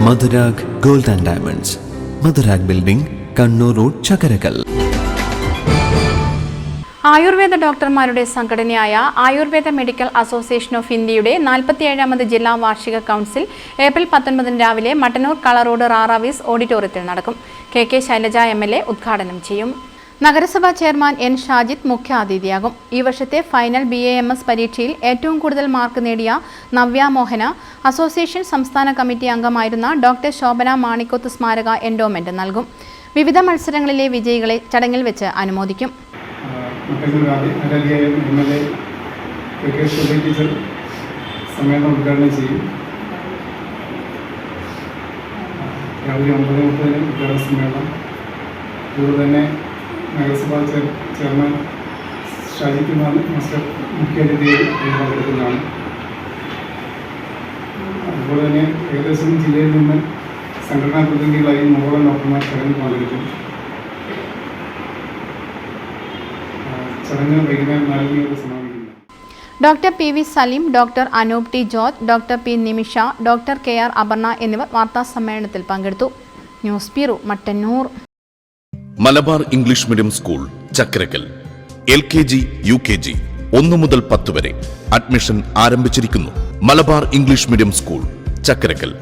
Madhurag gold and diamonds, Madhurag building, Kannur road, Chakkarakal. Ayurveda ഡോക്ടർമാരുടെ സംഘടനയായ Ayurveda medical association of ഇന്ത്യയുടെ 47ാമത് ജില്ലാ വാർഷിക കൗൺസിൽ ഏപ്രിൽ 19 രാവിലെ മട്ടന്നൂർ കളറോഡ് റാറാവീസ് ഓഡിറ്റോറിയത്തിൽ നടക്കും. കെ ശൈലജ MLA ഉദ്ഘാടനം ചെയ്യും. നഗരസഭാ ചെയർമാൻ N ഷാജിദ് മുഖ്യാതിഥിയാകും. ഈ വർഷത്തെ ഫൈനൽ BAMS പരീക്ഷയിൽ ഏറ്റവും കൂടുതൽ മാർക്ക് നേടിയ നവ്യ മോഹന അസോസിയേഷൻ സംസ്ഥാന കമ്മിറ്റി അംഗമായിരുന്ന ഡോക്ടർ ശോഭന മാണിക്കോത്ത് സ്മാരക എൻഡോമെന്റ് നൽകും. വിവിധ മത്സരങ്ങളിലെ വിജയികളെ ചടങ്ങിൽ വെച്ച് അനുമോദിക്കും. സമ്മേളനം ഉദ്ഘാടനം ചെയ്യും. രാവിലെ 9:30 ഉദ്ഘാടന സമ്മേളനം. അതുപോലെ തന്നെ നഗരസഭാ ചെയർമാൻ ഷാജിദ് മാസ്റ്റർ മുഖ്യാതിഥിയായി പങ്കെടുക്കുന്നതാണ്. അതുപോലെ തന്നെ ഏകദേശം ജില്ലയിൽ നിന്ന് സംഘടനാ പ്രതിനിധികളായി 100 ഡോക്ടർമാർ ചടങ്ങിൽ പങ്കെടുക്കും. ചടങ്ങ് വൈകുന്നേരം 4 മണിയോടെ സമാപിക്കുന്നു. Doctor PV Saleem, doctor Anoop T George, doctor P Nimisha, doctor KR Aparna എന്നിവർ വാർത്താ സമ്മേളനത്തിൽ പങ്കെടുത്തു. News bureau, Mattannur. Malabar English medium school, Chakkarakkal. LKG UKG 1 മുതൽ 10 വരെ അഡ്മിഷൻ ആരംഭിച്ചിരിക്കുന്നു. Malabar English medium school, Chakkarakkal.